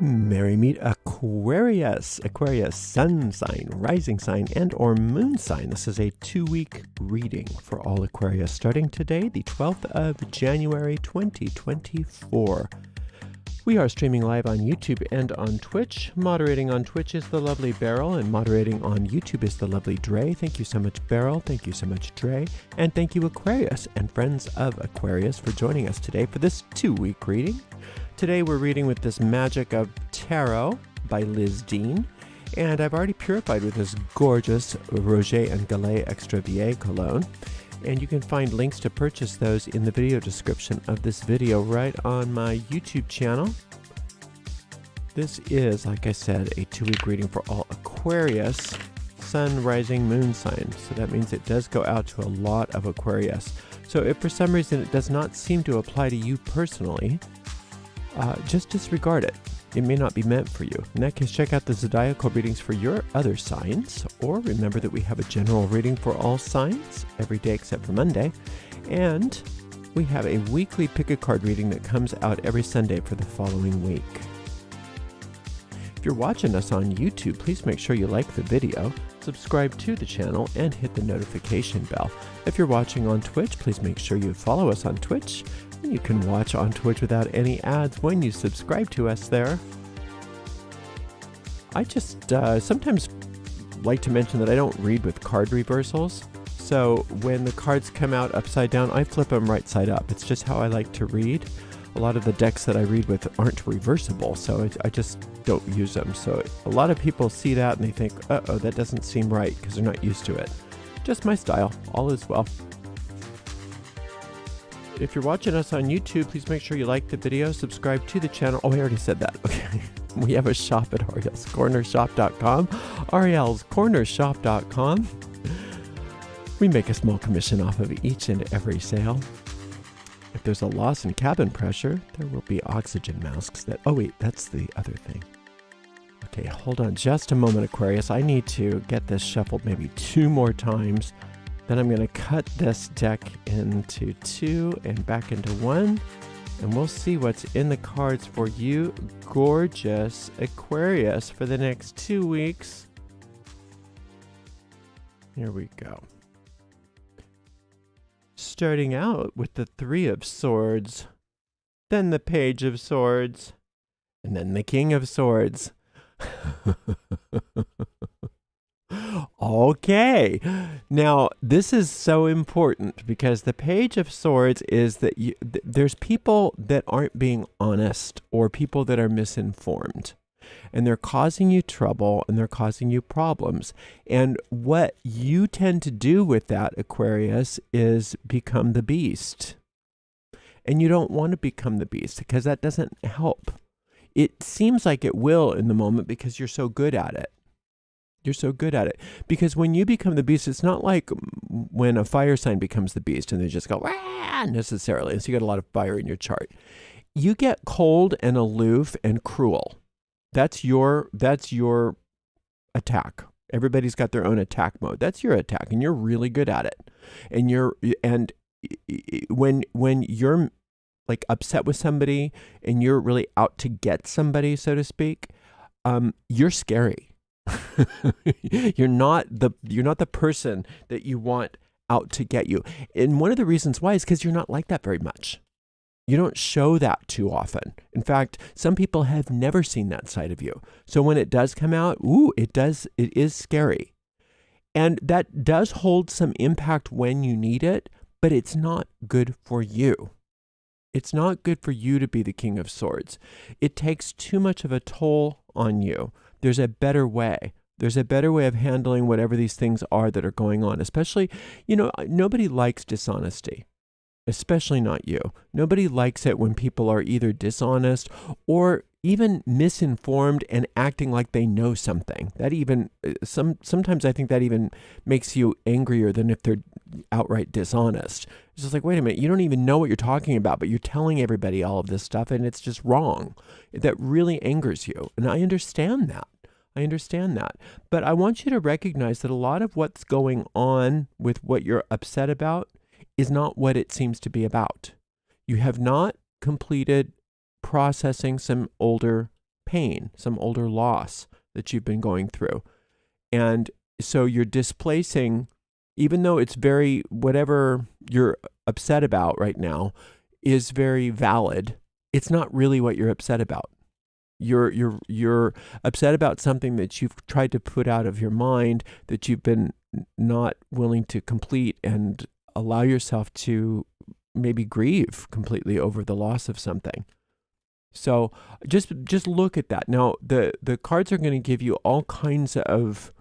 Merry meet Aquarius. Aquarius sun sign, rising sign, and or moon sign. This is a 2-week reading for all Aquarius starting today, the 12th of January, 2024. We are streaming live on YouTube and on Twitch. Moderating on Twitch is the lovely Beryl, and moderating on YouTube is the lovely Dre. Thank you so much, Beryl. Thank you so much, Dre. And thank you, Aquarius and friends of Aquarius, for joining us today for this 2-week reading. Today we're reading with this Magic of Tarot by Liz Dean, and I've already purified with this gorgeous Roger and Gallet Extra VA cologne, and you can find links to purchase those in the video description of this video right on my YouTube channel. This is, like I said, a 2-week reading for all Aquarius, sun, rising, moon signs, so that means it does go out to a lot of Aquarius. So if for some reason it does not seem to apply to you personally, just disregard it. It may not be meant for you. In that case, check out the zodiacal readings for your other signs, or remember that we have a general reading for all signs every day except for Monday, and we have a weekly pick a card reading that comes out every Sunday for the following week. If you're watching us on YouTube, please make sure you like the video, subscribe to the channel, and hit the notification bell. If you're watching on Twitch, please make sure you follow us on Twitch. You can watch on Twitch without any ads when you subscribe to us there. I just sometimes like to mention that I don't read with card reversals. So when the cards come out upside down, I flip them right side up. It's just how I like to read. A lot of the decks that I read with aren't reversible, so I just don't use them. So a lot of people see that and they think, uh-oh, that doesn't seem right, because they're not used to it. Just my style. All is well. If you're watching us on YouTube, please make sure you like the video, subscribe to the channel. Oh, I already said that. Okay. We have a shop at arielscornershop.com. arielscornershop.com. We make a small commission off of each and every sale. If there's a loss in cabin pressure, there will be oxygen masks that... Oh, wait, that's the other thing. Okay, hold on just a moment, Aquarius. I need to get this shuffled maybe 2 more times. Then I'm going to cut this deck into 2 and back into 1. And we'll see what's in the cards for you, gorgeous Aquarius, for the next 2 weeks. Here we go. Starting out with the 3 of Swords, then the Page of Swords, and then the King of Swords. Okay, now this is so important because the Page of Swords is that there's people that aren't being honest, or people that are misinformed, and they're causing you trouble and they're causing you problems. And what you tend to do with that, Aquarius, is become the beast. And you don't want to become the beast because that doesn't help. It seems like it will in the moment because you're so good at it. You're so good at it. Because when you become the beast, it's not like when a fire sign becomes the beast and they just go, "Wah!" necessarily. And so you got a lot of fire in your chart. You get cold and aloof and cruel. That's your attack. Everybody's got their own attack mode. That's your attack, and you're really good at it. And when you're like upset with somebody and you're really out to get somebody, so to speak, you're scary. You're not the person that you want out to get you. And one of the reasons why is because you're not like that very much. You don't show that too often. In fact, some people have never seen that side of you. So when it does come out, it is scary. And that does hold some impact when you need it, but it's not good for you. It's not good for you to be the King of Swords. It takes too much of a toll on you. There's a better way. There's a better way of handling whatever these things are that are going on. Especially, nobody likes dishonesty. Especially not you. Nobody likes it when people are either dishonest or even misinformed and acting like they know something. That even, sometimes I think that even makes you angrier than if they're outright dishonest. It's just like, wait a minute, you don't even know what you're talking about, but you're telling everybody all of this stuff and it's just wrong. That really angers you. And I understand that. I understand that. But I want you to recognize that a lot of what's going on with what you're upset about is not what it seems to be about. You have not completed processing some older pain, some older loss that you've been going through. And so you're displacing, even though it's whatever you're upset about right now is very valid, it's not really what you're upset about. You're upset about something that you've tried to put out of your mind, that you've been not willing to complete and allow yourself to maybe grieve completely over the loss of something. So just look at that. Now, the cards are going to give you all kinds of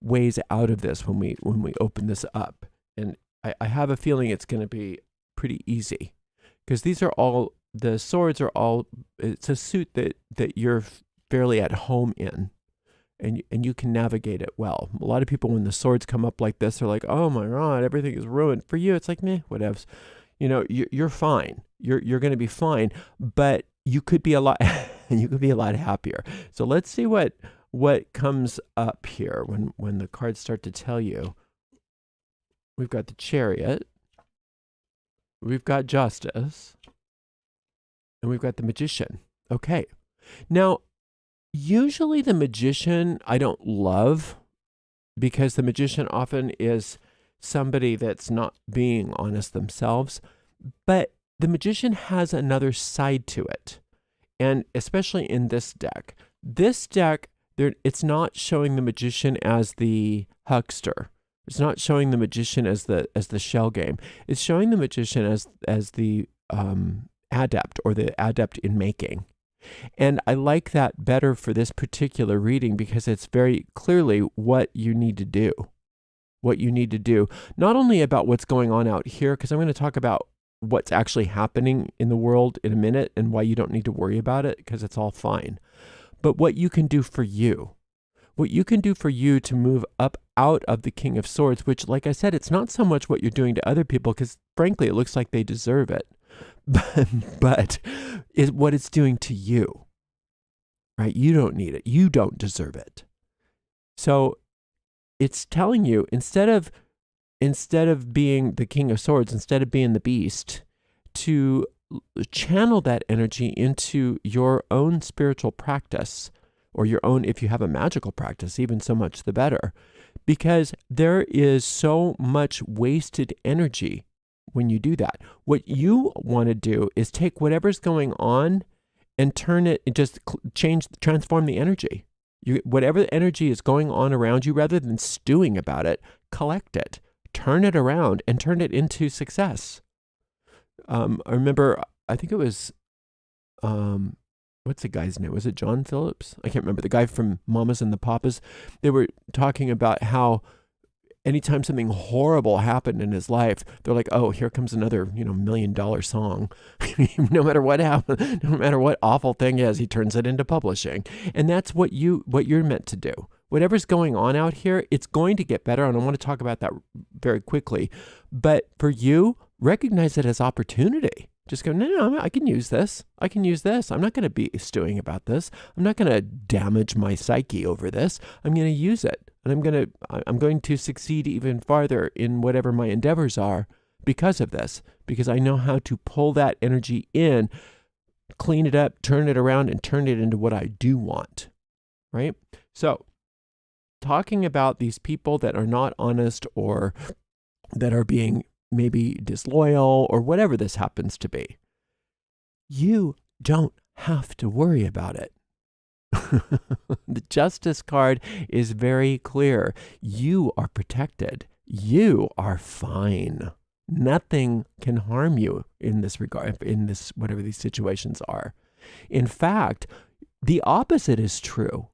ways out of this when we open this up. And I have a feeling it's going to be pretty easy, because these are all, the swords are all, it's a suit that you're fairly at home in, and you can navigate it well. A lot of people, when the swords come up like this, are like, oh my God, everything is ruined. For you, it's like, meh, whatevs. You're fine. You're going to be fine, but you could be a lot happier. So let's see what comes up here when the cards start to tell you. We've got the Chariot, we've got Justice, and we've got the Magician. Okay. Now, usually the Magician I don't love, because the Magician often is somebody that's not being honest themselves, but the Magician has another side to it. And especially in this deck, it's not showing the Magician as the huckster. It's not showing the Magician as the shell game. It's showing the Magician as the adept, or the adept in making. And I like that better for this particular reading, because it's very clearly what you need to do. What you need to do, not only about what's going on out here, because I'm going to talk about what's actually happening in the world in a minute and why you don't need to worry about it, because it's all fine, but what you can do for you. What you can do for you to move up out of the King of Swords, which, like I said, it's not so much what you're doing to other people, because frankly, it looks like they deserve it, but is what it's doing to you, right? You don't need it. You don't deserve it. So it's telling you, instead of being the King of Swords, instead of being the beast, to channel that energy into your own spiritual practice, or your own, if you have a magical practice, even so much the better, because there is so much wasted energy when you do that. What you want to do is take whatever's going on and turn it, just transform the energy. Whatever energy is going on around you, rather than stewing about it, collect it, turn it around, and turn it into success. I remember, I think it was, what's the guy's name? Was it John Phillips? I can't remember. The guy from Mamas and the Papas. They were talking about how anytime something horrible happened in his life, they're like, oh, here comes another, $1 million song. No matter what happened, no matter what awful thing is, he turns it into publishing. And that's what you're meant to do. Whatever's going on out here, it's going to get better. And I want to talk about that very quickly. But for you, recognize it as opportunity. Just go, no, I can use this. I can use this. I'm not going to be stewing about this. I'm not going to damage my psyche over this. I'm going to use it. And I'm going to succeed even farther in whatever my endeavors are because of this, because I know how to pull that energy in, clean it up, turn it around, and turn it into what I do want, right? So talking about these people that are not honest, or that are being maybe disloyal, or whatever this happens to be, you don't have to worry about it. The Justice card is very clear. You are protected. You are fine. Nothing can harm you in this regard, in this, whatever these situations are. In fact, the opposite is true.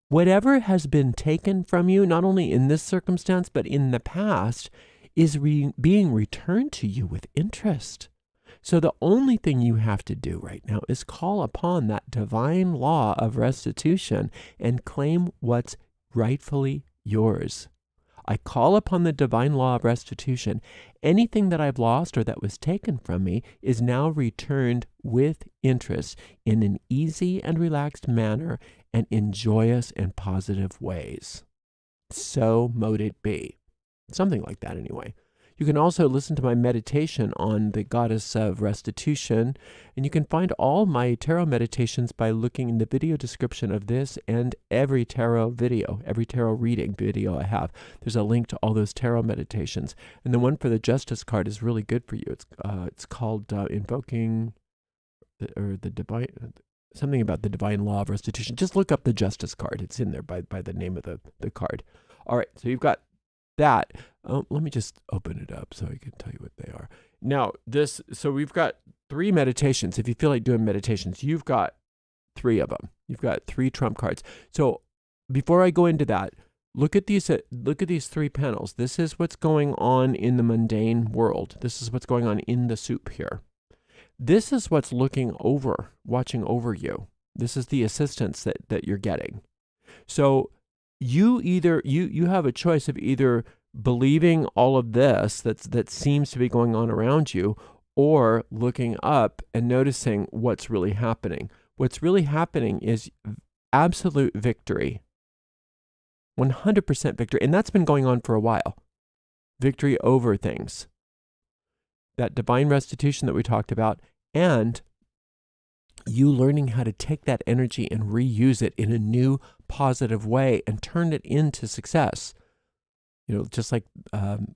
Whatever has been taken from you, not only in this circumstance, but in the past, is being returned to you with interest. So the only thing you have to do right now is call upon that divine law of restitution and claim what's rightfully yours. I call upon the divine law of restitution. Anything that I've lost or that was taken from me is now returned with interest in an easy and relaxed manner and in joyous and positive ways. So mote it be. Something like that anyway. You can also listen to my meditation on the goddess of restitution, and you can find all my tarot meditations by looking in the video description of this and every tarot video, every tarot reading video I have. There's a link to all those tarot meditations. And the one for the Justice card is really good for you. It's called Invoking the Divine, something about the divine law of restitution. Just look up the Justice card. It's in there by the name of the card. All right, so you've got that. Let me just open it up so I can tell you what they are. Now, so we've got 3 meditations. If you feel like doing meditations, you've got 3 of them. You've got 3 trump cards. So before I go into that, look at these 3 panels. This is what's going on in the mundane world. This is what's going on in the soup here. This is what's watching over you. This is the assistance that you're getting. So you have a choice of either believing all of this that seems to be going on around you, or looking up and noticing what's really happening. What's really happening is absolute victory. 100% victory. And that's been going on for a while. Victory over things. That divine restitution that we talked about, and you learning how to take that energy and reuse it in a new positive way and turn it into success. Just like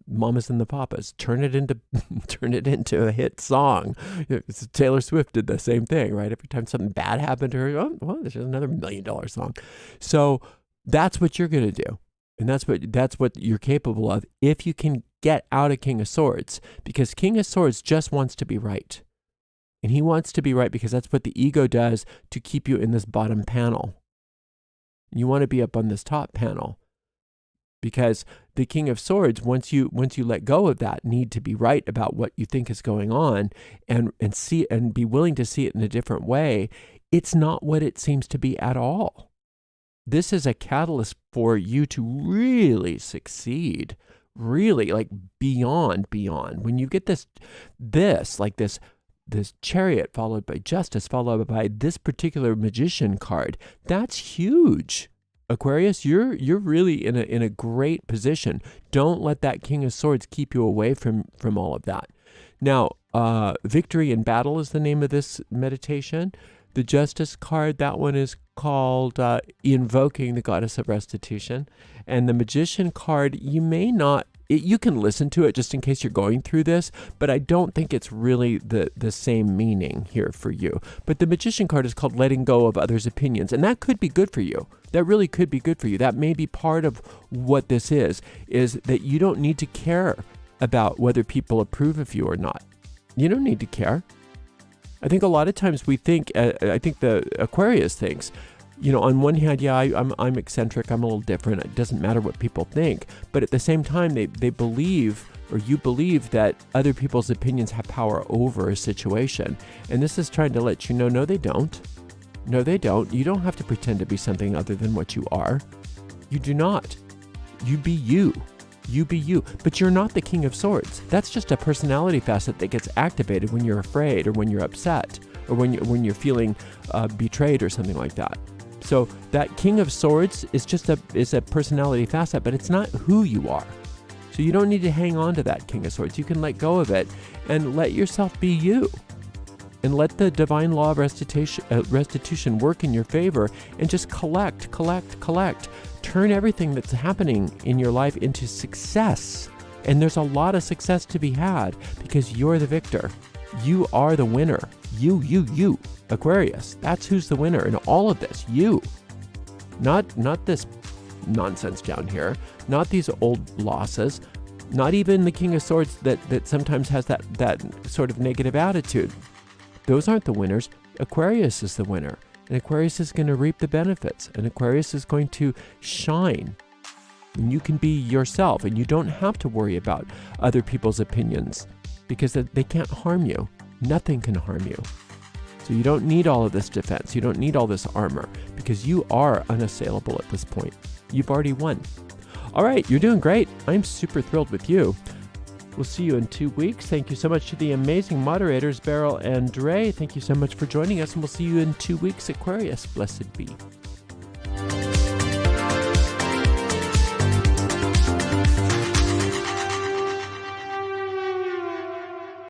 Mamas and the Papas, turn it into a hit song. Taylor Swift did the same thing, right? Every time something bad happened to her, there's another $1 million song. So that's what you're going to do. And that's what you're capable of if you can get out of King of Swords, because King of Swords just wants to be right. And he wants to be right because that's what the ego does to keep you in this bottom panel. You want to be up on this top panel, because the King of Swords, once you let go of that need to be right about what you think is going on and see and be willing to see it in a different way, it's not what it seems to be at all. This is a catalyst for you to really succeed, really like beyond. When you get this Chariot followed by Justice followed by this particular Magician card, that's huge. Aquarius, you're really in a great position. Don't let that King of Swords keep you away from all of that. Now, Victory in Battle is the name of this meditation. The Justice card, that one is called Invoking the Goddess of Restitution. And the Magician card, you can listen to it just in case you're going through this, but I don't think it's really the same meaning here for you. But the Magician card is called Letting Go of Others' Opinions, and that could be good for you. That really could be good for you. That may be part of what this is that you don't need to care about whether people approve of you or not. You don't need to care. I think a lot of times we think, I think the Aquarius thinks, on one hand, yeah, I'm eccentric, I'm a little different, it doesn't matter what people think. But at the same time, they believe, or you believe, that other people's opinions have power over a situation. And this is trying to let you know, no, they don't. No, they don't. You don't have to pretend to be something other than what you are. You do not. You be you. You be you. But you're not the King of Swords. That's just a personality facet that gets activated when you're afraid or when you're upset or when you're feeling betrayed or something like that. So that King of Swords is a personality facet, but it's not who you are. So you don't need to hang on to that King of Swords. You can let go of it and let yourself be you. And let the divine law of restitution work in your favor and just collect. Turn everything that's happening in your life into success. And there's a lot of success to be had because you're the victor. You are the winner. You, Aquarius. That's who's the winner in all of this. You. Not this nonsense down here. Not these old losses. Not even the King of Swords that sometimes has that sort of negative attitude. Those aren't the winners. Aquarius is the winner. And Aquarius is going to reap the benefits. And Aquarius is going to shine. And you can be yourself. And you don't have to worry about other people's opinions because they can't harm you. Nothing can harm you. So you don't need all of this defense. You don't need all this armor because you are unassailable at this point. You've already won. All right, you're doing great. I'm super thrilled with you. We'll see you in 2 weeks. Thank you so much to the amazing moderators, Beryl and Dre. Thank you so much for joining us, and we'll see you in 2 weeks, Aquarius. Blessed be.